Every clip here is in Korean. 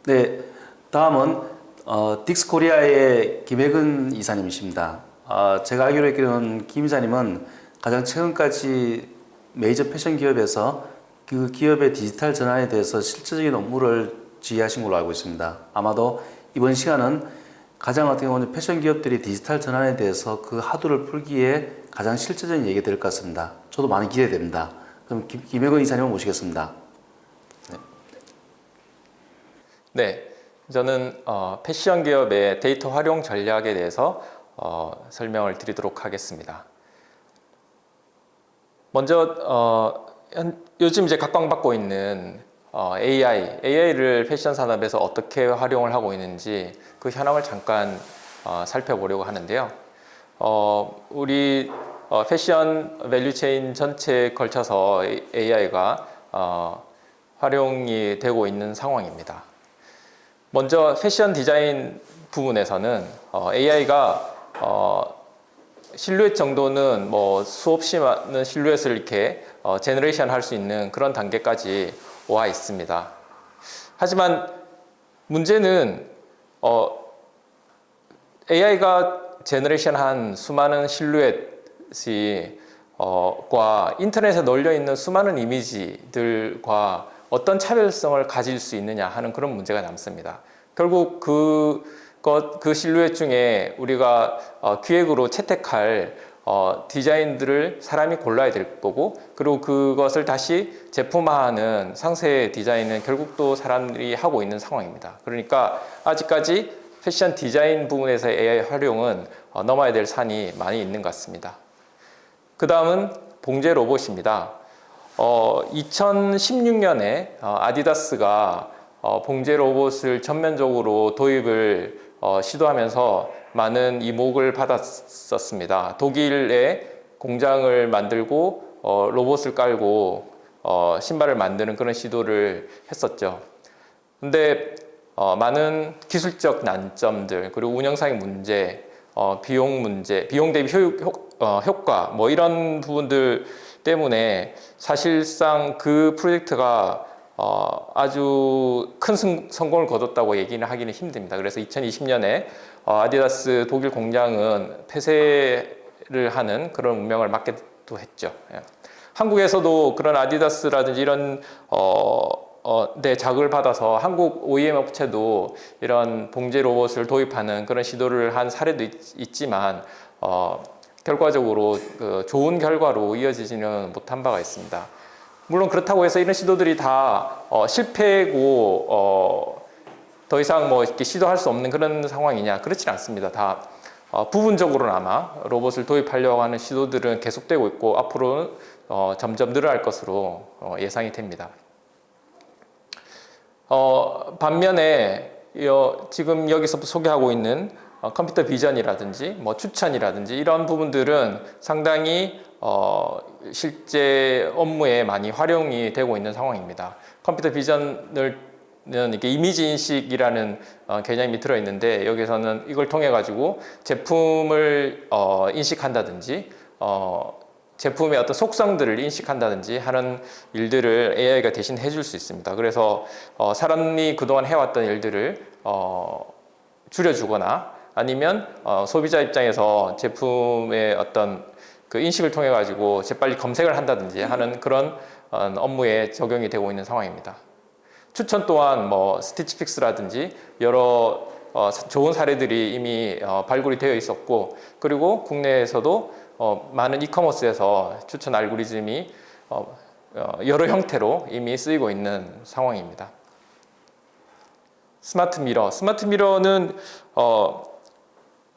네, 다음은 딕스코리아의 김혜근 이사님이십니다. 제가 알기로는 김 이사님은 가장 최근까지 메이저 패션 기업에서 그 기업의 디지털 전환에 대해서 실질적인 업무를 지휘하신 걸로 알고 있습니다. 아마도 이번 시간은 가장 어떻게 보면 패션 기업들이 디지털 전환에 대해서 그 하도를 풀기에 가장 실질적인 얘기가 될 것 같습니다. 저도 많이 기대됩니다. 그럼 김혜근 이사님을 모시겠습니다. 네, 저는 패션 기업의 데이터 활용 전략에 대해서 설명을 드리도록 하겠습니다. 먼저 요즘 이제 각광받고 있는 AI를 패션 산업에서 어떻게 활용을 하고 있는지 그 현황을 잠깐 살펴보려고 하는데요. 우리 패션 밸류체인 전체에 걸쳐서 AI가 활용이 되고 있는 상황입니다. 먼저 패션 디자인 부분에서는 AI가 실루엣 정도는 뭐 수없이 많은 실루엣을 이렇게 제너레이션 할 수 있는 그런 단계까지 와 있습니다. 하지만 문제는 AI가 제너레이션한 수많은 실루엣이 과 인터넷에 널려 있는 수많은 이미지들과 어떤 차별성을 가질 수 있느냐 하는 그런 문제가 남습니다. 결국 그 실루엣 중에 우리가 기획으로 채택할 디자인들을 사람이 골라야 될 거고, 그리고 그것을 다시 제품화하는 상세 디자인은 결국 또 사람들이 하고 있는 상황입니다. 그러니까 아직까지 패션 디자인 부분에서의 AI 활용은 넘어야 될 산이 많이 있는 것 같습니다. 그 다음은 봉제 로봇입니다. 2016년에 아디다스가 봉제 로봇을 전면적으로 도입을 시도하면서 많은 이목을 받았었습니다. 독일에 공장을 만들고 로봇을 깔고 신발을 만드는 그런 시도를 했었죠. 근데 많은 기술적 난점들, 그리고 운영상의 문제, 비용 문제, 비용 대비 효과 뭐 이런 부분들 때문에 사실상 그 프로젝트가 아주 큰 성공을 거뒀다고 얘기는 하기는 힘듭니다. 그래서 2020년에 아디다스 독일 공장은 폐쇄를 하는 그런 운명을 맞기도 했죠. 한국에서도 그런 아디다스라든지 이런 자극을 받아서 한국 OEM 업체도 이런 봉제 로봇을 도입하는 그런 시도를 한 사례도 있지만 결과적으로 좋은 결과로 이어지지는 못한 바가 있습니다. 물론 그렇다고 해서 이런 시도들이 다 실패고 더 이상 뭐 이렇게 시도할 수 없는 그런 상황이냐, 그렇지는 않습니다. 다 부분적으로나마 로봇을 도입하려고 하는 시도들은 계속되고 있고 앞으로는 점점 늘어날 것으로 예상이 됩니다. 반면에 지금 여기서 소개하고 있는 컴퓨터 비전이라든지 뭐 추천이라든지 이런 부분들은 상당히 실제 업무에 많이 활용이 되고 있는 상황입니다. 컴퓨터 비전은 이렇게 이미지 인식이라는 개념이 들어있는데, 여기서는 이걸 통해 가지고 제품을 인식한다든지 제품의 어떤 속성들을 인식한다든지 하는 일들을 AI가 대신 해줄 수 있습니다. 그래서 사람이 그동안 해왔던 일들을 줄여주거나 아니면 소비자 입장에서 제품의 어떤 그 인식을 통해 가지고 재빨리 검색을 한다든지 하는 그런 업무에 적용이 되고 있는 상황입니다. 추천 또한 뭐 스티치픽스라든지 여러 좋은 사례들이 이미 발굴이 되어 있었고, 그리고 국내에서도 많은 이커머스에서 추천 알고리즘이 여러 형태로 이미 쓰이고 있는 상황입니다. 스마트 미러는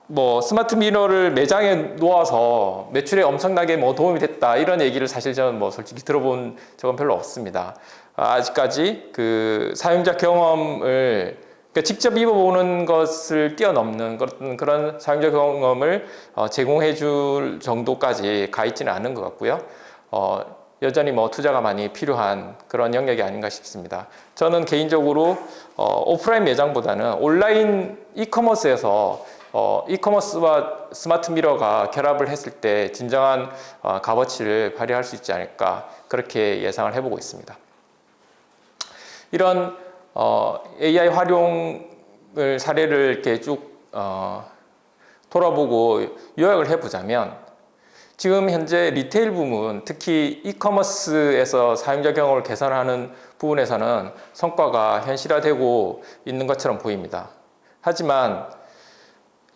뭐 스마트 미러를 매장에 놓아서 매출에 엄청나게 뭐 도움이 됐다 이런 얘기를 사실 저는 뭐 솔직히 들어본 적은 별로 없습니다. 아직까지 그 사용자 경험을 그러니까 직접 입어보는 것을 뛰어넘는 그런 사용자 경험을 제공해 줄 정도까지 가 있지는 않은 것 같고요. 여전히 뭐 투자가 많이 필요한 그런 영역이 아닌가 싶습니다. 저는 개인적으로 오프라인 매장보다는 온라인 이커머스에서 이커머스와 스마트 미러가 결합을 했을 때 진정한 값어치를 발휘할 수 있지 않을까, 그렇게 예상을 해보고 있습니다. 이런 AI 활용을 사례를 이렇게 쭉 돌아보고 요약을 해보자면 지금 현재 리테일 부문, 특히 이커머스에서 사용자 경험을 개선하는 부분에서는 성과가 현실화되고 있는 것처럼 보입니다. 하지만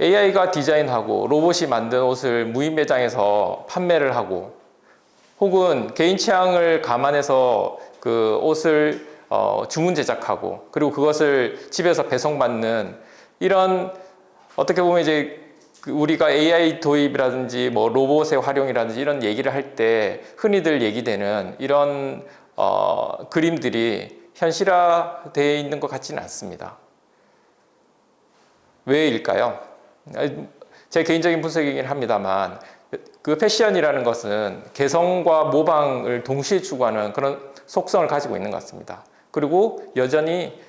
AI가 디자인하고 로봇이 만든 옷을 무인 매장에서 판매를 하고 혹은 개인 취향을 감안해서 그 옷을 주문 제작하고 그리고 그것을 집에서 배송받는 이런 어떻게 보면 이제 우리가 AI 도입이라든지 뭐 로봇의 활용이라든지 이런 얘기를 할 때 흔히들 얘기되는 이런 그림들이 현실화되어 있는 것 같지는 않습니다. 왜일까요? 제 개인적인 분석이긴 합니다만 그 패션이라는 것은 개성과 모방을 동시에 추구하는 그런 속성을 가지고 있는 것 같습니다. 그리고 여전히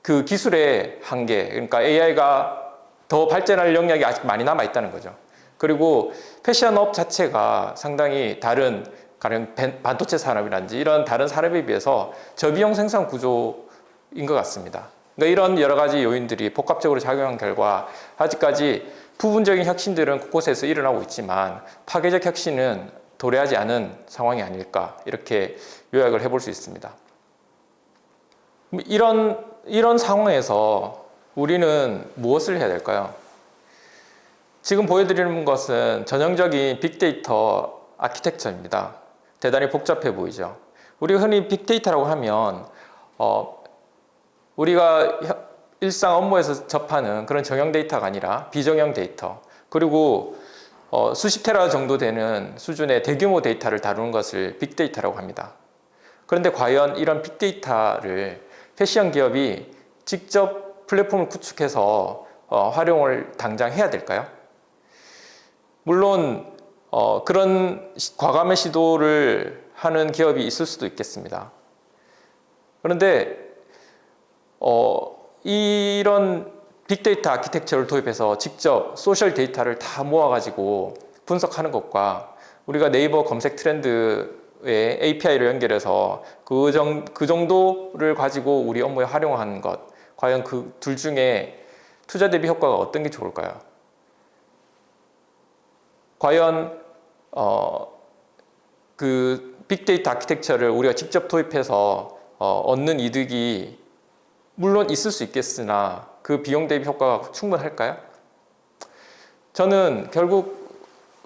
그 기술의 한계, 그러니까 AI가 더 발전할 영역이 아직 많이 남아 있다는 거죠. 그리고 패션업 자체가 상당히 다른 가령 반도체 산업이라든지 이런 다른 산업에 비해서 저비용 생산 구조인 것 같습니다. 그러니까 이런 여러 가지 요인들이 복합적으로 작용한 결과 아직까지 부분적인 혁신들은 곳곳에서 일어나고 있지만 파괴적 혁신은 도래하지 않은 상황이 아닐까 이렇게 요약을 해볼 수 있습니다. 이런 상황에서 우리는 무엇을 해야 될까요? 지금 보여드리는 것은 전형적인 빅데이터 아키텍처입니다. 대단히 복잡해 보이죠. 우리가 흔히 빅데이터라고 하면 우리가 일상 업무에서 접하는 그런 정형 데이터가 아니라 비정형 데이터 그리고 수십 테라 정도 되는 수준의 대규모 데이터를 다루는 것을 빅데이터라고 합니다. 그런데 과연 이런 빅데이터를 패션 기업이 직접 플랫폼을 구축해서 활용을 당장 해야 될까요? 물론 그런 과감한 시도를 하는 기업이 있을 수도 있겠습니다. 그런데 이런 빅데이터 아키텍처를 도입해서 직접 소셜 데이터를 다 모아가지고 분석하는 것과 우리가 네이버 검색 트렌드에 API를 연결해서 그 정도를 가지고 우리 업무에 활용하는 것, 과연 그 둘 중에 투자 대비 효과가 어떤 게 좋을까요? 과연 그 빅데이터 아키텍처를 우리가 직접 도입해서 얻는 이득이 물론 있을 수 있겠으나 그 비용 대비 효과가 충분할까요? 저는 결국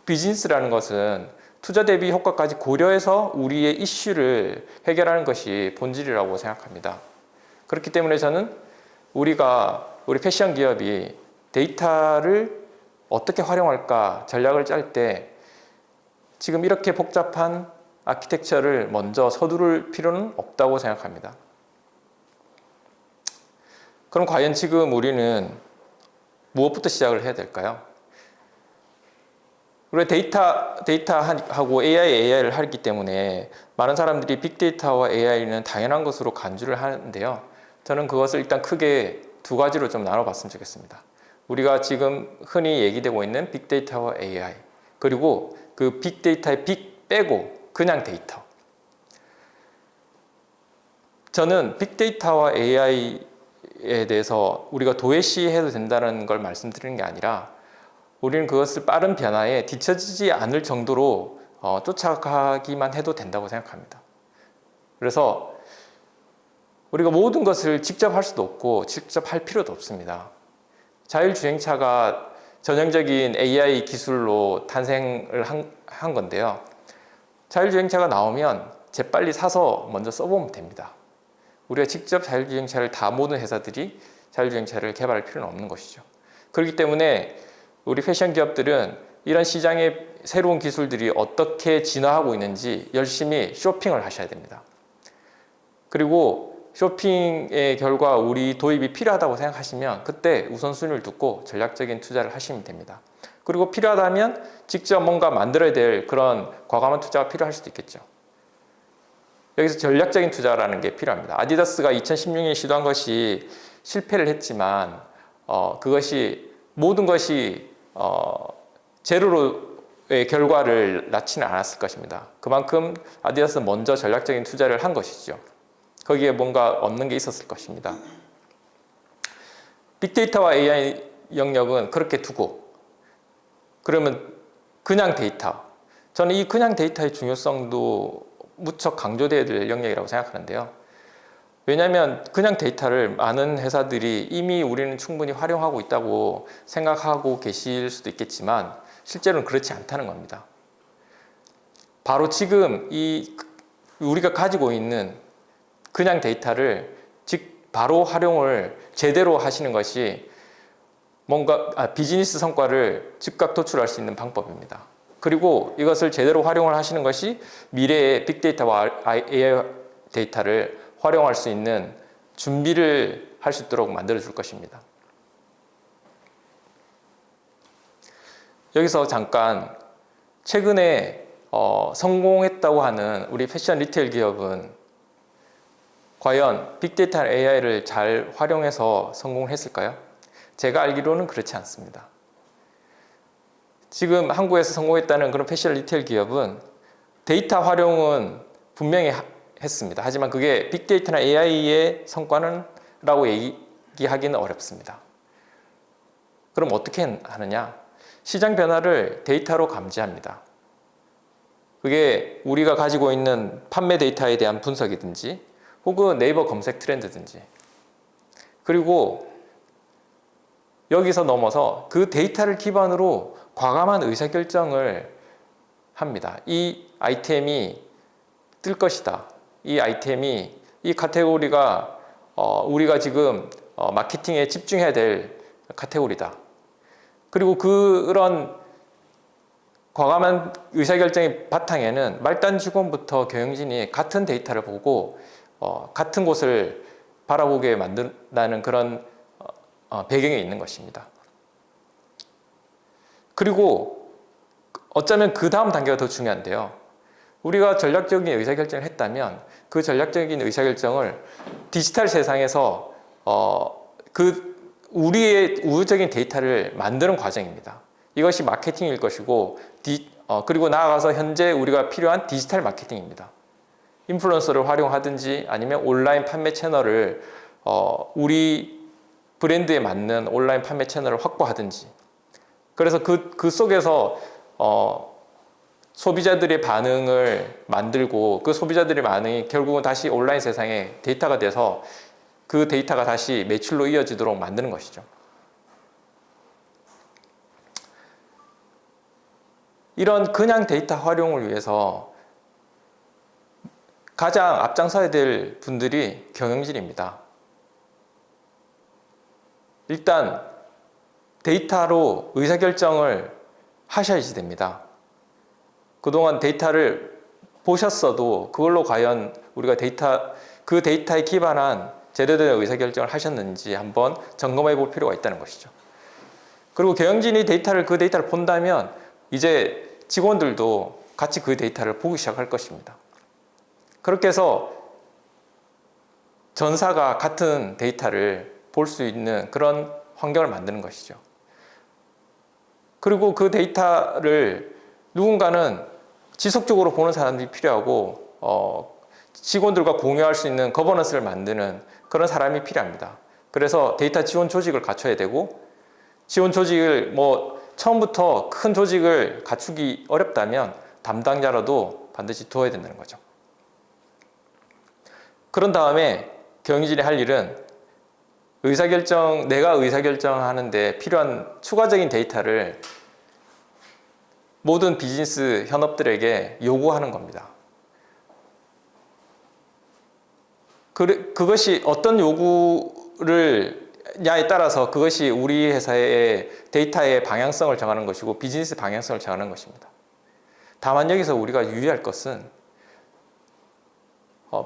비즈니스라는 것은 투자 대비 효과까지 고려해서 우리의 이슈를 해결하는 것이 본질이라고 생각합니다. 그렇기 때문에 저는 우리 패션 기업이 데이터를 어떻게 활용할까 전략을 짤 때 지금 이렇게 복잡한 아키텍처를 먼저 서두를 필요는 없다고 생각합니다. 그럼 과연 지금 우리는 무엇부터 시작을 해야 될까요? 우리가 데이터하고 AI를 하기 때문에 많은 사람들이 빅데이터와 AI는 당연한 것으로 간주를 하는데요. 저는 그것을 일단 크게 두 가지로 좀 나눠봤으면 좋겠습니다. 우리가 지금 흔히 얘기되고 있는 빅데이터와 AI 그리고 그 빅데이터의 빅 빼고 그냥 데이터. 저는 빅데이터와 AI에 대해서 우리가 도외시해도 된다는 걸 말씀드리는 게 아니라 우리는 그것을 빠른 변화에 뒤처지지 않을 정도로 쫓아가기만 해도 된다고 생각합니다. 그래서 우리가 모든 것을 직접 할 수도 없고 직접 할 필요도 없습니다. 자율주행차가 전형적인 AI 기술로 탄생을 한 건데요. 자율주행차가 나오면 재빨리 사서 먼저 써보면 됩니다. 우리가 직접 자율주행차를 다 모든 회사들이 자율주행차를 개발할 필요는 없는 것이죠. 그렇기 때문에 우리 패션 기업들은 이런 시장의 새로운 기술들이 어떻게 진화하고 있는지 열심히 쇼핑을 하셔야 됩니다. 그리고 쇼핑의 결과 우리 도입이 필요하다고 생각하시면 그때 우선순위를 두고 전략적인 투자를 하시면 됩니다. 그리고 필요하다면 직접 뭔가 만들어야 될 그런 과감한 투자가 필요할 수도 있겠죠. 여기서 전략적인 투자라는 게 필요합니다. 아디다스가 2016년에 시도한 것이 실패를 했지만 그것이 모든 것이 제로의 결과를 낳지는 않았을 것입니다. 그만큼 아디다스는 먼저 전략적인 투자를 한 것이죠. 거기에 뭔가 얻는 게 있었을 것입니다. 빅데이터와 AI 영역은 그렇게 두고, 그러면 그냥 데이터. 저는 이 그냥 데이터의 중요성도 무척 강조되어야 될 영역이라고 생각하는데요. 왜냐하면 그냥 데이터를 많은 회사들이 이미 우리는 충분히 활용하고 있다고 생각하고 계실 수도 있겠지만 실제로는 그렇지 않다는 겁니다. 바로 지금 우리가 가지고 있는 그냥 데이터를 바로 활용을 제대로 하시는 것이 뭔가 비즈니스 성과를 즉각 도출할 수 있는 방법입니다. 그리고 이것을 제대로 활용을 하시는 것이 미래의 빅데이터와 AI 데이터를 활용할 수 있는 준비를 할 수 있도록 만들어 줄 것입니다. 여기서 잠깐 최근에 성공했다고 하는 우리 패션 리테일 기업은 과연 빅데이터 AI를 잘 활용해서 성공을 했을까요? 제가 알기로는 그렇지 않습니다. 지금 한국에서 성공했다는 그런 패션 리테일 기업은 데이터 활용은 분명히 했습니다. 하지만 그게 빅데이터나 AI의 성과는 라고 얘기하기는 어렵습니다. 그럼 어떻게 하느냐? 시장 변화를 데이터로 감지합니다. 그게 우리가 가지고 있는 판매 데이터에 대한 분석이든지 혹은 네이버 검색 트렌드든지, 그리고 여기서 넘어서 그 데이터를 기반으로 과감한 의사결정을 합니다. 이 아이템이 뜰 것이다. 이 아이템이, 이 카테고리가 우리가 지금 마케팅에 집중해야 될 카테고리다. 그리고 그런 과감한 의사결정의 바탕에는 말단 직원부터 경영진이 같은 데이터를 보고 같은 곳을 바라보게 만든다는 그런 배경에 있는 것입니다. 그리고 어쩌면 그 다음 단계가 더 중요한데요. 우리가 전략적인 의사결정을 했다면 그 전략적인 의사결정을 디지털 세상에서 우리의 우호적인 데이터를 만드는 과정입니다. 이것이 마케팅일 것이고, 그리고 나아가서 현재 우리가 필요한 디지털 마케팅입니다. 인플루언서를 활용하든지 아니면 온라인 판매 채널을 우리 브랜드에 맞는 온라인 판매 채널을 확보하든지, 그래서 그 속에서 소비자들의 반응을 만들고 그 소비자들의 반응이 결국은 다시 온라인 세상에 데이터가 돼서 그 데이터가 다시 매출로 이어지도록 만드는 것이죠. 이런 그냥 데이터 활용을 위해서 가장 앞장서야 될 분들이 경영진입니다. 일단 데이터로 의사결정을 하셔야지 됩니다. 그동안 데이터를 보셨어도 그걸로 과연 우리가 그 데이터에 기반한 제대로 된 의사결정을 하셨는지 한번 점검해 볼 필요가 있다는 것이죠. 그리고 경영진이 그 데이터를 본다면 이제 직원들도 같이 그 데이터를 보기 시작할 것입니다. 그렇게 해서 전사가 같은 데이터를 볼 수 있는 그런 환경을 만드는 것이죠. 그리고 그 데이터를 누군가는 지속적으로 보는 사람들이 필요하고 직원들과 공유할 수 있는 거버넌스를 만드는 그런 사람이 필요합니다. 그래서 데이터 지원 조직을 갖춰야 되고, 지원 조직을 처음부터 큰 조직을 갖추기 어렵다면 담당자라도 반드시 두어야 된다는 거죠. 그런 다음에 경영진이 할 일은 내가 의사결정하는데 필요한 추가적인 데이터를 모든 비즈니스 현업들에게 요구하는 겁니다. 그것이 어떤 요구를냐에 따라서 그것이 우리 회사의 데이터의 방향성을 정하는 것이고 비즈니스 방향성을 정하는 것입니다. 다만 여기서 우리가 유의할 것은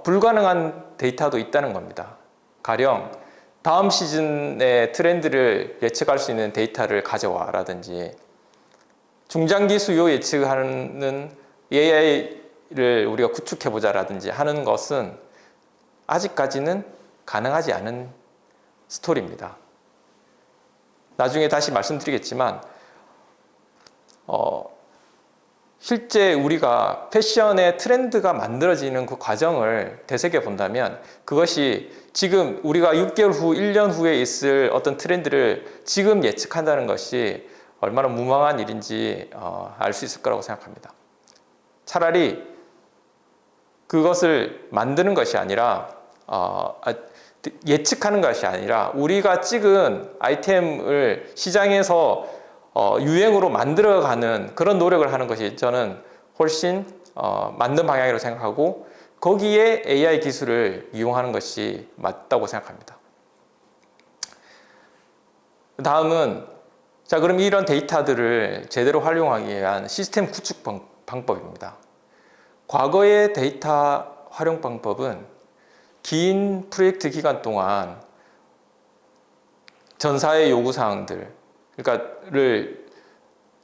불가능한 데이터도 있다는 겁니다. 가령 다음 시즌의 트렌드를 예측할 수 있는 데이터를 가져와 라든지, 중장기 수요 예측하는 AI를 우리가 구축해보자 라든지 하는 것은 아직까지는 가능하지 않은 스토리입니다. 나중에 다시 말씀드리겠지만 실제 우리가 패션의 트렌드가 만들어지는 그 과정을 되새겨 본다면 그것이 지금 우리가 6개월 후, 1년 후에 있을 어떤 트렌드를 지금 예측한다는 것이 얼마나 무망한 일인지 알 수 있을 거라고 생각합니다. 차라리 그것을 만드는 것이 아니라 예측하는 것이 아니라 우리가 찍은 아이템을 시장에서 유행으로 만들어가는 그런 노력을 하는 것이 저는 훨씬 맞는 방향이라고 생각하고 거기에 AI 기술을 이용하는 것이 맞다고 생각합니다. 다음은 자 그럼 이런 데이터들을 제대로 활용하기 위한 시스템 구축 방법입니다. 과거의 데이터 활용 방법은 긴 프로젝트 기간 동안 전사의 요구사항들을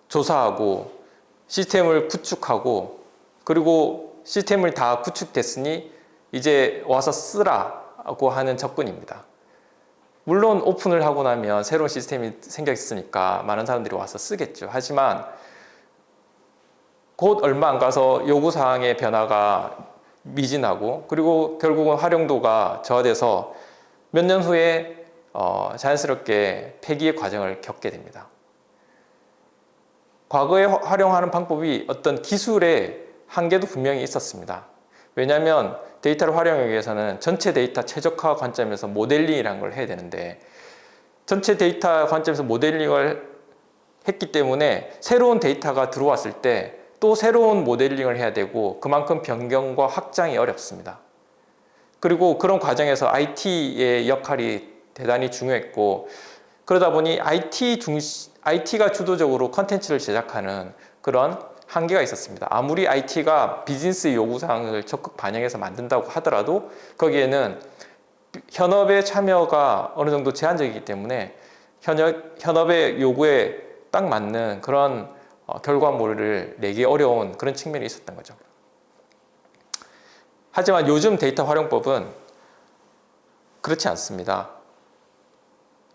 조사하고 시스템을 구축하고 그리고 시스템을 다 구축됐으니 이제 와서 쓰라고 하는 접근입니다. 물론 오픈을 하고 나면 새로운 시스템이 생겼으니까 많은 사람들이 와서 쓰겠죠. 하지만 곧 얼마 안 가서 요구사항의 변화가 미진하고 그리고 결국은 활용도가 저하돼서 몇 년 후에 자연스럽게 폐기의 과정을 겪게 됩니다. 과거에 활용하는 방법이 어떤 기술의 한계도 분명히 있었습니다. 왜냐하면 데이터를 활용하기 위해서는 전체 데이터 최적화 관점에서 모델링이라는 걸 해야 되는데 전체 데이터 관점에서 모델링을 했기 때문에 새로운 데이터가 들어왔을 때 또 새로운 모델링을 해야 되고 그만큼 변경과 확장이 어렵습니다. 그리고 그런 과정에서 IT의 역할이 대단히 중요했고 그러다 보니 IT가 주도적으로 컨텐츠를 제작하는 그런 한계가 있었습니다. 아무리 IT가 비즈니스 요구사항을 적극 반영해서 만든다고 하더라도 거기에는 현업의 참여가 어느 정도 제한적이기 때문에 현업의 요구에 딱 맞는 그런 결과물을 내기 어려운 그런 측면이 있었던 거죠. 하지만 요즘 데이터 활용법은 그렇지 않습니다.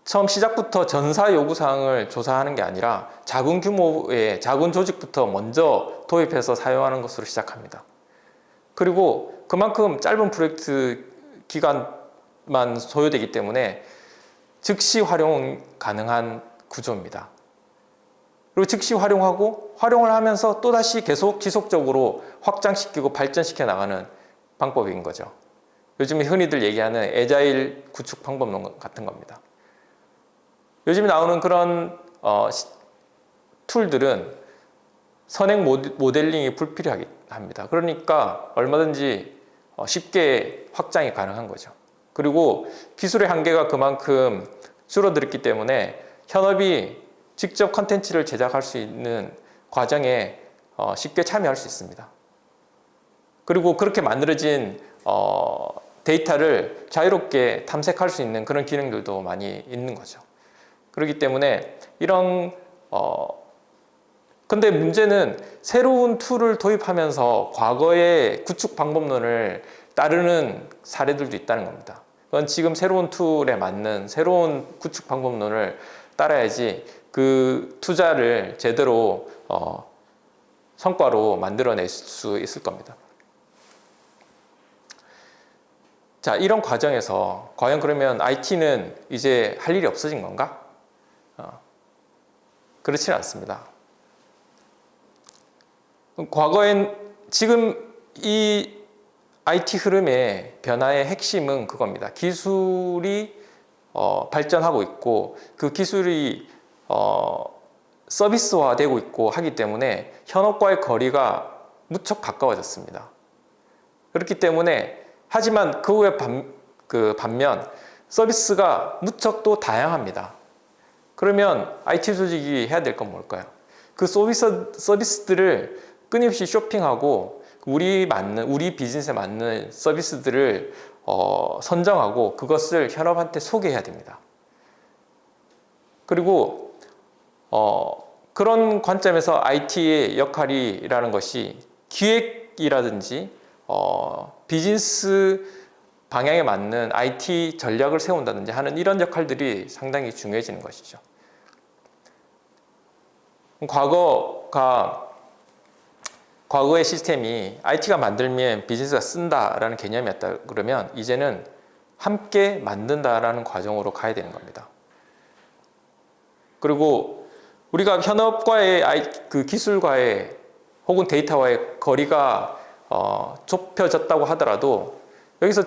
처음 시작부터 전사 요구사항을 조사하는 게 아니라 작은 규모의 작은 조직부터 먼저 도입해서 사용하는 것으로 시작합니다. 그리고 그만큼 짧은 프로젝트 기간만 소요되기 때문에 즉시 활용 가능한 구조입니다. 그리고 즉시 활용하고 활용을 하면서 또다시 계속 지속적으로 확장시키고 발전시켜 나가는 방법인 거죠. 요즘 흔히들 얘기하는 애자일 구축 방법 같은 겁니다. 요즘 나오는 그런 툴들은 선행 모델링이 불필요합니다. 그러니까 얼마든지 쉽게 확장이 가능한 거죠. 그리고 기술의 한계가 그만큼 줄어들었기 때문에 현업이 직접 컨텐츠를 제작할 수 있는 과정에 쉽게 참여할 수 있습니다. 그리고 그렇게 만들어진 데이터를 자유롭게 탐색할 수 있는 그런 기능들도 많이 있는 거죠. 그렇기 때문에 이런 근데 문제는 새로운 툴을 도입하면서 과거의 구축 방법론을 따르는 사례들도 있다는 겁니다. 그건 지금 새로운 툴에 맞는 새로운 구축 방법론을 따라야지 그 투자를 제대로 성과로 만들어낼 수 있을 겁니다. 자, 이런 과정에서 과연 그러면 IT는 이제 할 일이 없어진 건가? 그렇지는 않습니다. 과거엔 지금 이 IT 흐름의 변화의 핵심은 그겁니다. 기술이 발전하고 있고 그 기술이 서비스화되고 있고 하기 때문에 현업과의 거리가 무척 가까워졌습니다. 그렇기 때문에 하지만 그 후에 반면 서비스가 무척 또 다양합니다. 그러면 IT 조직이 해야 될 건 뭘까요? 그 서비스들을 끊임없이 쇼핑하고 우리 비즈니스에 맞는 서비스들을 선정하고 그것을 현업한테 소개해야 됩니다. 그리고 그런 관점에서 IT의 역할이라는 것이 기획이라든지 비즈니스 방향에 맞는 IT 전략을 세운다든지 하는 이런 역할들이 상당히 중요해지는 것이죠. 과거가 과거의 시스템이 IT가 만들면 비즈니스가 쓴다라는 개념이었다 그러면 이제는 함께 만든다라는 과정으로 가야 되는 겁니다. 그리고 우리가 현업과의 그 기술과의 혹은 데이터와의 거리가 좁혀졌다고 하더라도 여기서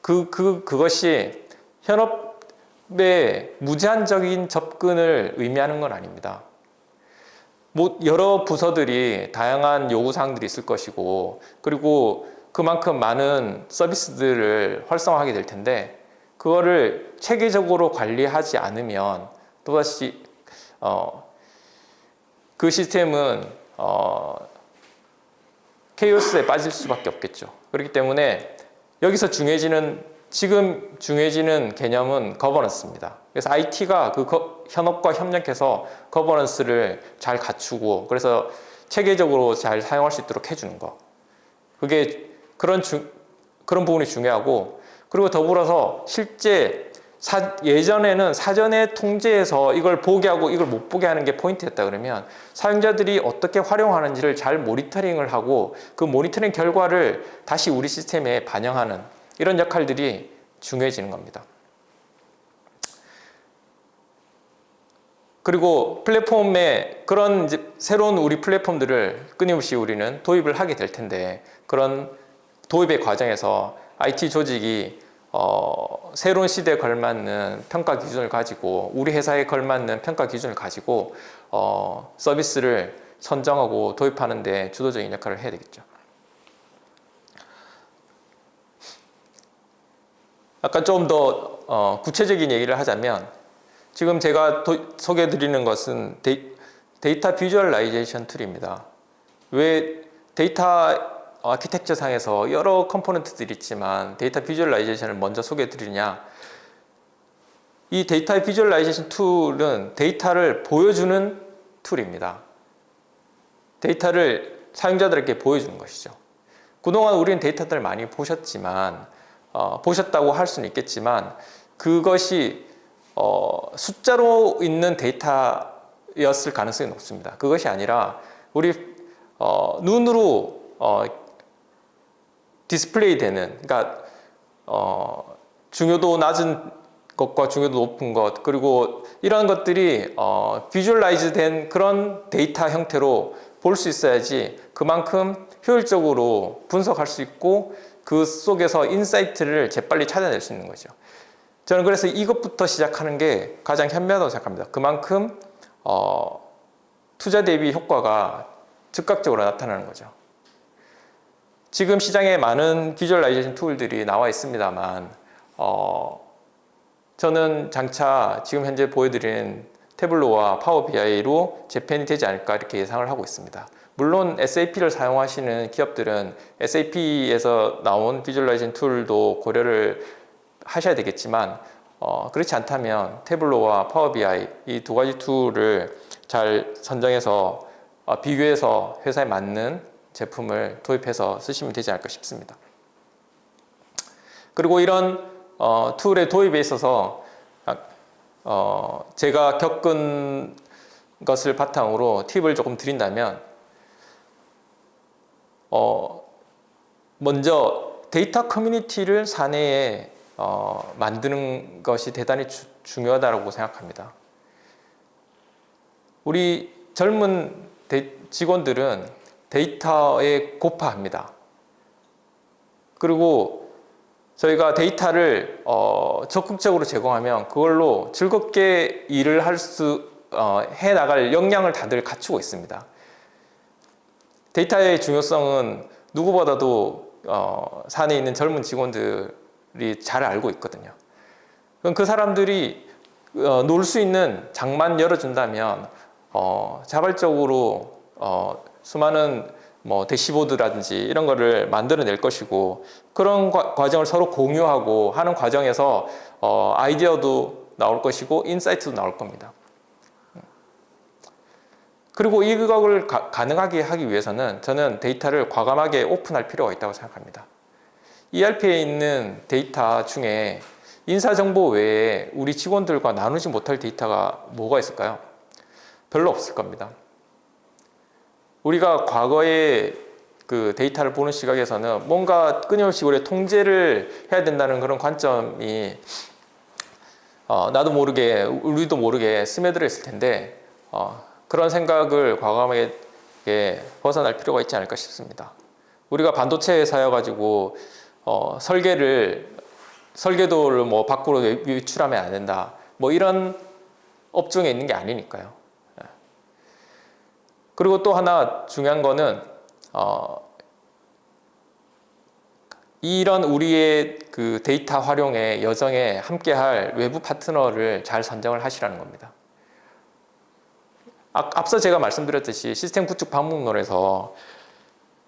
그것이 현업의 무제한적인 접근을 의미하는 건 아닙니다. 뭐 여러 부서들이 다양한 요구사항들이 있을 것이고 그리고 그만큼 많은 서비스들을 활성화하게 될 텐데 그거를 체계적으로 관리하지 않으면 또다시 그 시스템은 케이오스에 빠질 수밖에 없겠죠. 그렇기 때문에 여기서 지금 중요해지는 개념은 거버넌스입니다. 그래서 IT가 현업과 협력해서 거버넌스를 잘 갖추고 그래서 체계적으로 잘 사용할 수 있도록 해주는 거. 그게 그런 부분이 중요하고 그리고 더불어서 실제 예전에는 사전에 통제해서 이걸 보게 하고 이걸 못 보게 하는 게 포인트였다 그러면 사용자들이 어떻게 활용하는지를 잘 모니터링을 하고 그 모니터링 결과를 다시 우리 시스템에 반영하는 이런 역할들이 중요해지는 겁니다. 그리고 플랫폼에 그런 이제 새로운 우리 플랫폼들을 끊임없이 우리는 도입을 하게 될 텐데 그런 도입의 과정에서 IT 조직이 새로운 시대에 걸맞는 평가 기준을 가지고 우리 회사에 걸맞는 평가 기준을 가지고 서비스를 선정하고 도입하는 데 주도적인 역할을 해야 되겠죠. 약간 좀 더 구체적인 얘기를 하자면 지금 제가 소개해 드리는 것은 데이터 비주얼라이제이션 툴입니다. 왜 데이터 아키텍처 상에서 여러 컴포넌트들이 있지만 데이터 비주얼라이제이션을 먼저 소개해 드리냐, 이 데이터 비주얼라이제이션 툴은 데이터를 보여주는 툴입니다. 데이터를 사용자들에게 보여주는 것이죠. 그동안 우리는 데이터들을 많이 보셨다고 할 수는 있겠지만 그것이 숫자로 있는 데이터였을 가능성이 높습니다. 그것이 아니라 우리 눈으로 디스플레이 되는, 그러니까 중요도 낮은 것과 중요도 높은 것, 그리고 이런 것들이 비주얼라이즈 된 그런 데이터 형태로 볼 수 있어야지 그만큼 효율적으로 분석할 수 있고 그 속에서 인사이트를 재빨리 찾아낼 수 있는 거죠. 저는 그래서 이것부터 시작하는 게 가장 현명하다고 생각합니다. 그만큼 투자 대비 효과가 즉각적으로 나타나는 거죠. 지금 시장에 많은 비주얼라이제이션 툴들이 나와 있습니다만 저는 장차 지금 현재 보여드린 태블로와 파워 BI로 재편이 되지 않을까 이렇게 예상을 하고 있습니다. 물론 SAP를 사용하시는 기업들은 SAP에서 나온 비주얼라이제이션 툴도 고려를 하셔야 되겠지만 그렇지 않다면 태블로와 파워 BI 이 두 가지 툴을 잘 선정해서 비교해서 회사에 맞는 제품을 도입해서 쓰시면 되지 않을까 싶습니다. 그리고 이런 툴의 도입에 있어서 제가 겪은 것을 바탕으로 팁을 조금 드린다면 먼저 데이터 커뮤니티를 사내에 만드는 것이 대단히 중요하다고 생각합니다. 우리 젊은 직원들은 데이터에 고파합니다. 그리고 저희가 데이터를 적극적으로 제공하면 그걸로 즐겁게 일을 해 나갈 역량을 다들 갖추고 있습니다. 데이터의 중요성은 누구보다도 사내에 있는 젊은 직원들이 잘 알고 있거든요. 그럼 그 사람들이 놀 수 있는 장만 열어준다면 자발적으로 수많은 대시보드라든지 이런 거를 만들어낼 것이고 그런 과정을 서로 공유하고 하는 과정에서 아이디어도 나올 것이고 인사이트도 나올 겁니다. 그리고 이걸 가능하게 하기 위해서는 저는 데이터를 과감하게 오픈할 필요가 있다고 생각합니다. ERP에 있는 데이터 중에 인사정보 외에 우리 직원들과 나누지 못할 데이터가 뭐가 있을까요? 별로 없을 겁니다. 우리가 과거에 그 데이터를 보는 시각에서는 뭔가 끊임없이 우리 통제를 해야 된다는 그런 관점이 나도 모르게 우리도 모르게 스며들어 있을 텐데 그런 생각을 과감하게 벗어날 필요가 있지 않을까 싶습니다. 우리가 반도체 회사여 가지고 설계도를 뭐 밖으로 유출하면 안 된다. 뭐 이런 업종에 있는 게 아니니까요. 그리고 또 하나 중요한 거는 이런 우리의 그 데이터 활용의 여정에 함께할 외부 파트너를 잘 선정을 하시라는 겁니다. 앞서 제가 말씀드렸듯이 시스템 구축 방법론에서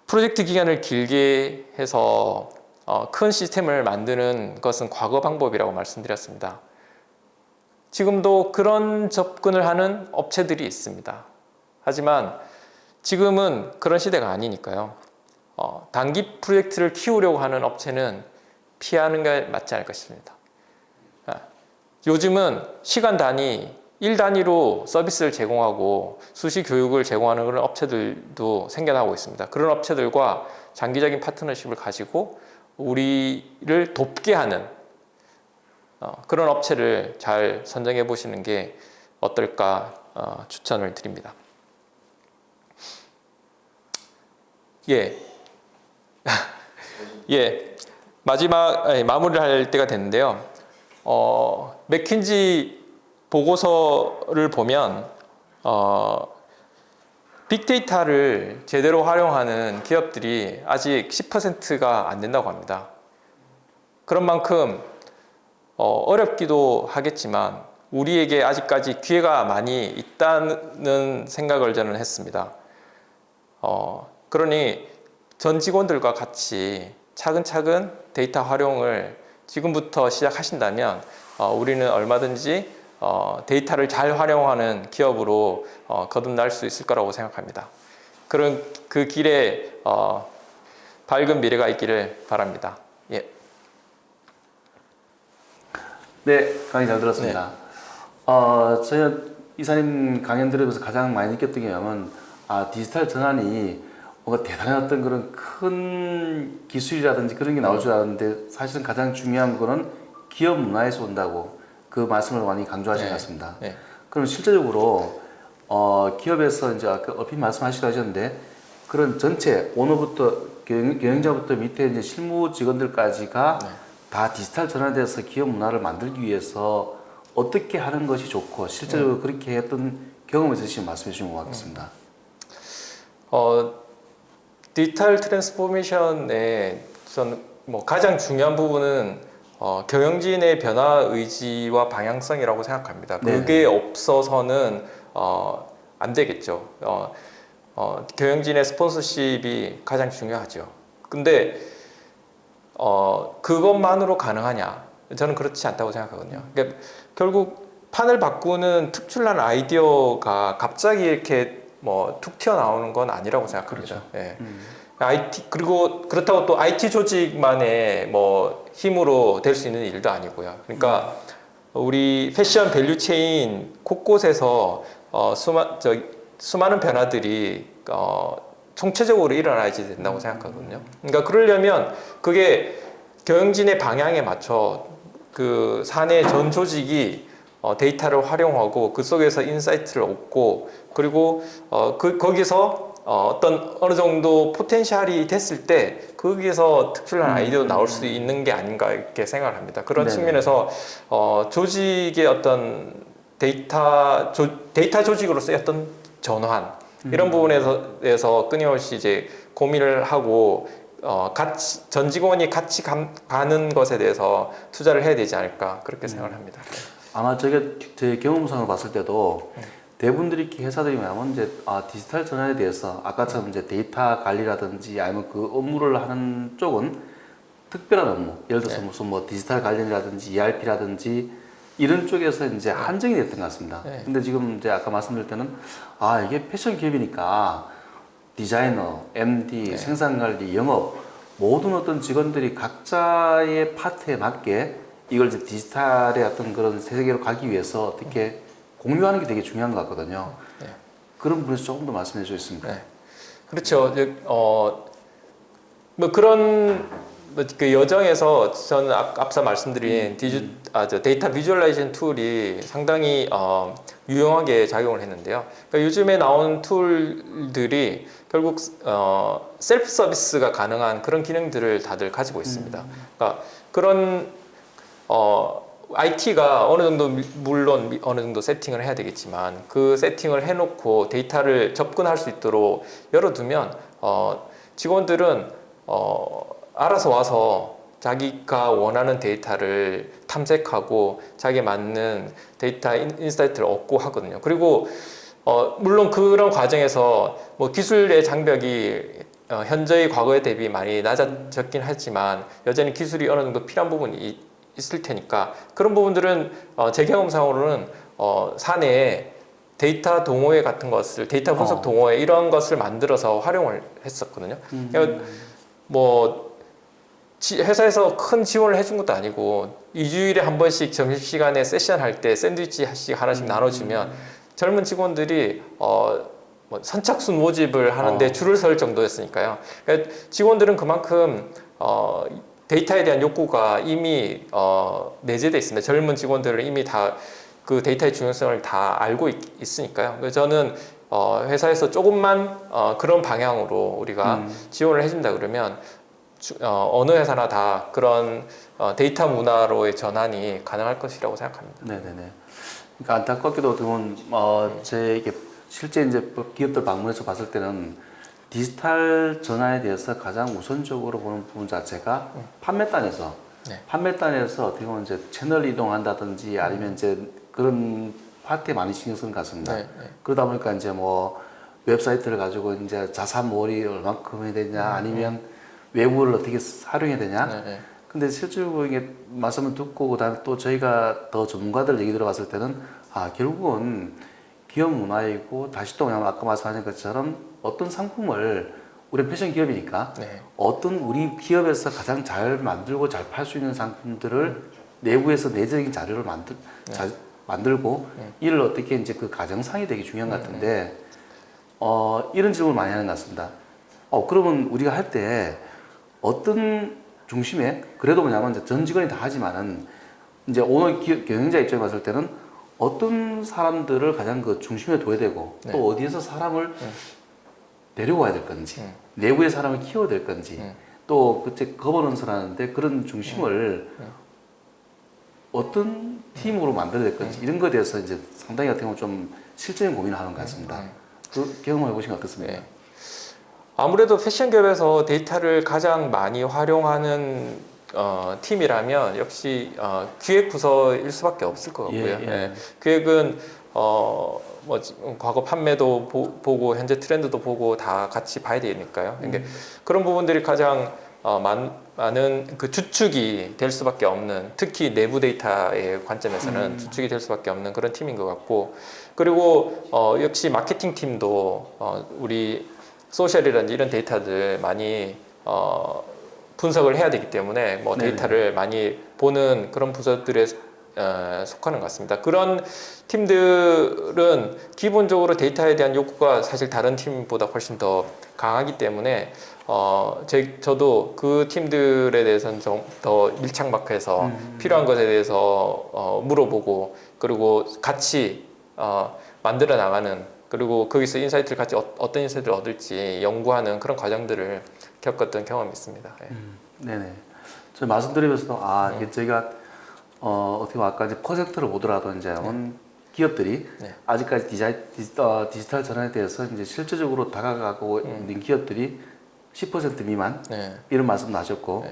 프로젝트 기간을 길게 해서 큰 시스템을 만드는 것은 과거 방법이라고 말씀드렸습니다. 지금도 그런 접근을 하는 업체들이 있습니다. 하지만 지금은 그런 시대가 아니니까요. 단기 프로젝트를 키우려고 하는 업체는 피하는 게 맞지 않을까 싶습니다. 요즘은 시간 단위, 일 단위로 서비스를 제공하고 수시 교육을 제공하는 그런 업체들도 생겨나고 있습니다. 그런 업체들과 장기적인 파트너십을 가지고 우리를 돕게 하는 그런 업체를 잘 선정해 보시는 게 어떨까 추천을 드립니다. 예. 예. 마무리를 할 때가 됐는데요. 맥킨지 보고서를 보면 빅데이터를 제대로 활용하는 기업들이 아직 10%가 안 된다고 합니다. 그런 만큼 어렵기도 하겠지만 우리에게 아직까지 기회가 많이 있다는 생각을 저는 했습니다. 그러니 전 직원들과 같이 차근차근 데이터 활용을 지금부터 시작하신다면 우리는 얼마든지 데이터를 잘 활용하는 기업으로 거듭날 수 있을 거라고 생각합니다. 그런 그 길에 밝은 미래가 있기를 바랍니다. 예. 네, 강의 잘 들었습니다. 저희 이사님 강연 들으면서 가장 많이 느꼈던 게 뭐냐면 디지털 전환이 뭔가 대단한 어떤 그런 큰 기술이라든지 그런 게 나올 줄 알았는데 사실은 가장 중요한 거는 기업 문화에서 온다고 그 말씀을 많이 강조하신 것 같습니다. 네. 그럼 실제적으로 기업에서 이제 아까 얼핏 말씀하시기도 하셨는데 그런 전체 오너부터 경영자부터 밑에 이제 실무 직원들까지가 다 디지털 전환돼서 기업 문화를 만들기 위해서 어떻게 하는 것이 좋고 실제로 그렇게 했던 경험이 있으시면 말씀해 주시면 고맙겠습니다. 디지털 트랜스포메이션의 뭐 가장 중요한 부분은 경영진의 변화 의지와 방향성이라고 생각합니다. 그게 없어서는 안 되겠죠. 경영진의 스폰서십이 가장 중요하죠. 근데 그것만으로 가능하냐? 저는 그렇지 않다고 생각하거든요. 그러니까 결국 판을 바꾸는 특출난 아이디어가 갑자기 이렇게 뭐 툭 튀어나오는 건 아니라고 생각합니다. 그렇죠. 예. 그리고 그렇다고 또 IT 조직만의 뭐 힘으로 될 수 있는 일도 아니고요. 그러니까 우리 패션 밸류 체인 곳곳에서 수많은 변화들이 총체적으로 일어나야 된다고 생각하거든요. 그러니까 그러려면 그게 경영진의 방향에 맞춰 그 사내 전 조직이 데이터를 활용하고 그 속에서 인사이트를 얻고 그리고 거기서 어느 정도 포텐셜이 됐을 때 거기에서 특출난 아이디어가 나올 수 있는 게 아닌가 이렇게 생각을 합니다. 그런 측면에서 조직의 어떤 데이터 조직으로서의 어떤 전환 이런 부분에서 끊임없이 이제 고민을 하고 같이 전 직원이 같이 가는 것에 대해서 투자를 해야 되지 않을까 그렇게 생각을 합니다. 아마 제 경험상으로 봤을 때도 대부분들이 회사들이 뭐냐면 이제 디지털 전환에 대해서 아까처럼 이제 데이터 관리라든지 아니면 그 업무를 하는 쪽은 특별한 업무, 예를 들어서 무슨 뭐 디지털 관련이라든지 ERP라든지 이런 쪽에서 이제 한정이 됐던 것 같습니다. 근데 지금 이제 아까 말씀드릴 때는 이게 패션 기업이니까 디자이너, MD, 생산관리, 영업 모든 어떤 직원들이 각자의 파트에 맞게 이걸 이제 디지털의 어떤 그런 세계로 가기 위해서 어떻게 공유하는 게 되게 중요한 것 같거든요. 그런 부분에서 조금 더 말씀해 주셨습니다. 그렇죠. 뭐 그런 그 여정에서 저는 앞서 말씀드린 저 데이터 비주얼라이제이션 툴이 상당히 유용하게 작용을 했는데요. 그러니까 요즘에 나온 툴들이 결국 셀프 서비스가 가능한 그런 기능들을 다들 가지고 있습니다. 그러니까 그런 IT가 어느 정도 물론 어느 정도 세팅을 해야 되겠지만 그 세팅을 해놓고 데이터를 접근할 수 있도록 열어두면 직원들은 알아서 와서 자기가 원하는 데이터를 탐색하고 자기에 맞는 데이터 인사이트를 얻고 하거든요. 그리고 물론 그런 과정에서 뭐 기술의 장벽이 현저히 과거에 대비 많이 낮아졌긴 하지만 여전히 기술이 어느 정도 필요한 부분이 있을 테니까 그런 부분들은 제 경험상으로는 사내에 데이터 동호회 같은 것을 데이터 분석 동호회 이런 것을 만들어서 활용을 했었거든요. 그러니까 뭐 회사에서 큰 지원을 해준 것도 아니고 2주일에 한 번씩 점심시간에 세션 할 때 샌드위치씩 하나씩 나눠주면 젊은 직원들이 뭐 선착순 모집을 하는데 줄을 설 정도였으니까요. 그러니까 직원들은 그만큼 데이터에 대한 욕구가 이미 내재돼 있습니다. 젊은 직원들은 이미 다 그 데이터의 중요성을 다 알고 있으니까요. 그래서 저는 회사에서 조금만 그런 방향으로 우리가 지원을 해준다 그러면 어느 회사나 다 그런 데이터 문화로의 전환이 가능할 것이라고 생각합니다. 네네네. 그러니까 안타깝게도 어떻게 보면 제 이게 실제 이제 기업들 방문해서 봤을 때는 디지털 전환에 대해서 가장 우선적으로 보는 부분 자체가 판매단에서 어떻게 보면 이제 채널 이동한다든지 아니면 이제 그런 파트에 많이 신경 쓰는 것 같습니다. 그러다 보니까 이제 뭐 웹사이트를 가지고 이제 자사몰이 얼마큼 해야 되냐 아니면 외부를 어떻게 활용해야 되냐. 근데 실제로 이게 말씀을 듣고 그다음에 또 저희가 더 전문가들 얘기 들어봤을 때는 결국은 기업 문화이고 다시 또 그냥 아까 말씀하신 것처럼 어떤 상품을 우리 패션 기업이니까 어떤 우리 기업에서 가장 잘 만들고 잘 팔 수 있는 상품들을 내부에서 내적인 자료를 만들고 이를 어떻게 이제 그 가정상이 되게 중요한 것 같은데 이런 질문을 많이 하는 것 같습니다. 그러면 우리가 할 때 어떤 중심에 그래도 뭐냐면 이제 전 직원이 다 하지만은 이제 오늘 경영자 입장에 봤을 때는 어떤 사람들을 가장 그 중심에 둬야 되고 또 어디에서 사람을 데려와야 될 건지 내부의 사람을 키워야 될 건지 또 그때 거버넌스라는데 그런 중심을 어떤 팀으로 만들어야 될 건지 이런 것에 대해서 이제 상당히 어떻게 보면 좀 실제적인 고민을 하는 것 같습니다. 그 경험해 보신 것 어떻습니까? 아무래도 패션 기업에서 데이터를 가장 많이 활용하는 팀이라면 역시 기획 부서일 수밖에 없을 것 같고요. 기획은 과거 판매도 보고 현재 트렌드도 보고 다 같이 봐야 되니까요. 그러니까 그런 부분들이 가장 많은 그 주축이 될 수밖에 없는, 특히 내부 데이터의 관점에서는 주축이 될 수밖에 없는 그런 팀인 것 같고, 그리고 역시 마케팅 팀도 우리 소셜이라든지 이런 데이터들 많이 분석을 해야 되기 때문에 뭐 데이터를 많이 보는 그런 부서들에 속하는 것 같습니다. 그런 팀들은 기본적으로 데이터에 대한 욕구가 사실 다른 팀보다 훨씬 더 강하기 때문에 저도 그 팀들에 대해서는 좀 더 밀착마크해서 필요한 것에 대해서 물어보고 그리고 같이 만들어 나가는, 그리고 거기서 인사이트를 같이 어떤 인사이트를 얻을지 연구하는 그런 과정들을 겪었던 경험이 있습니다. 네네. 저 말씀드리면서도 이게 저희가 어떻게 보면 아까 이제 퍼센트를 보더라도 이제 기업들이 아직까지 디지털 전환에 대해서 이제 실질적으로 다가가고 있는 기업들이 10% 미만 이런 말씀도 하셨고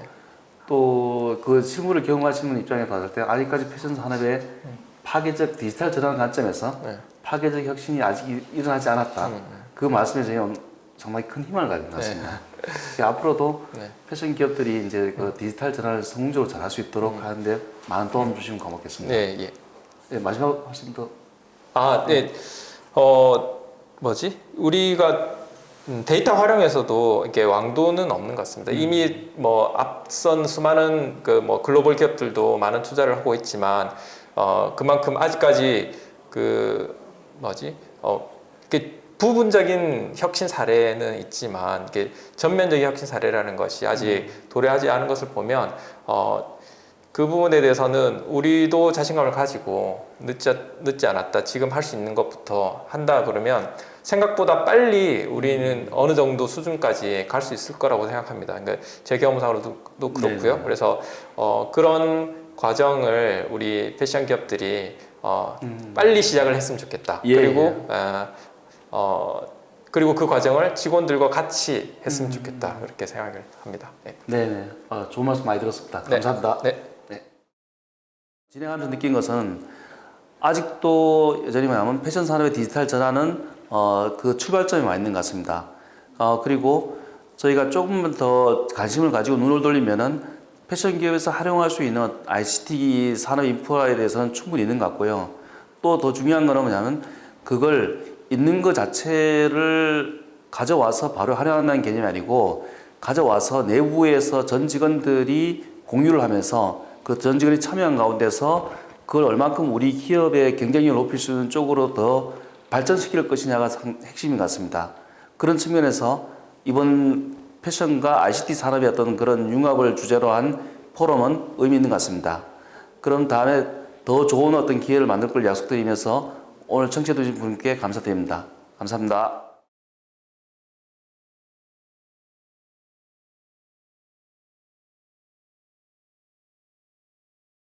또 그 실무를 경험하시는 입장에 봤을 때 아직까지 패션 산업의 파괴적 디지털 전환 관점에서 파괴적 혁신이 아직 일어나지 않았다. 그 말씀에 저희는 정말 큰 희망을 가진 것 같습니다. 앞으로도 패션 기업들이 이제 그 디지털 전환을 성공적으로 잘할 수 있도록 하는데 많은 도움 주시면 고맙겠습니다. 마지막 말씀도. 우리가 데이터 활용에서도 이렇게 왕도는 없는 것 같습니다. 이미 뭐 앞선 수많은 그 뭐 글로벌 기업들도 많은 투자를 하고 있지만 그만큼 아직까지 이렇게 부분적인 혁신 사례는 있지만 이게 전면적인 혁신 사례라는 것이 아직 도래하지 않은 것을 보면 그 부분에 대해서는 우리도 자신감을 가지고 늦지 않았다. 지금 할 수 있는 것부터 한다 그러면 생각보다 빨리 우리는 어느 정도 수준까지 갈 수 있을 거라고 생각합니다. 그러니까 제 경험상으로도 그렇고요. 네네. 그래서 그런 과정을 우리 패션 기업들이 빨리 시작을 했으면 좋겠다. 예, 그리고 그리고 그 과정을 직원들과 같이 했으면 좋겠다. 그렇게 생각을 합니다. 네. 네네. 좋은 말씀 많이 들었습니다. 네. 감사합니다. 네. 진행하면서 느낀 것은 아직도 여전히 말하면 패션 산업의 디지털 전환은 그 출발점에 와 있는 것 같습니다. 그리고 저희가 조금만 더 관심을 가지고 눈을 돌리면은 패션 기업에서 활용할 수 있는 ICT 산업 인프라에 대해서는 충분히 있는 것 같고요. 또 더 중요한 거는 뭐냐면 그걸 있는 것 자체를 가져와서 바로 활용한다는 개념이 아니고 가져와서 내부에서 전 직원들이 공유를 하면서 그 전 직원이 참여한 가운데서 그걸 얼만큼 우리 기업의 경쟁력을 높일 수 있는 쪽으로 더 발전시킬 것이냐가 핵심인 것 같습니다. 그런 측면에서 이번 패션과 ICT 산업의 어떤 그런 융합을 주제로 한 포럼은 의미 있는 것 같습니다. 그럼 다음에 더 좋은 어떤 기회를 만들 걸 약속드리면서 오늘 청취해 주신 분께 감사드립니다. 감사합니다.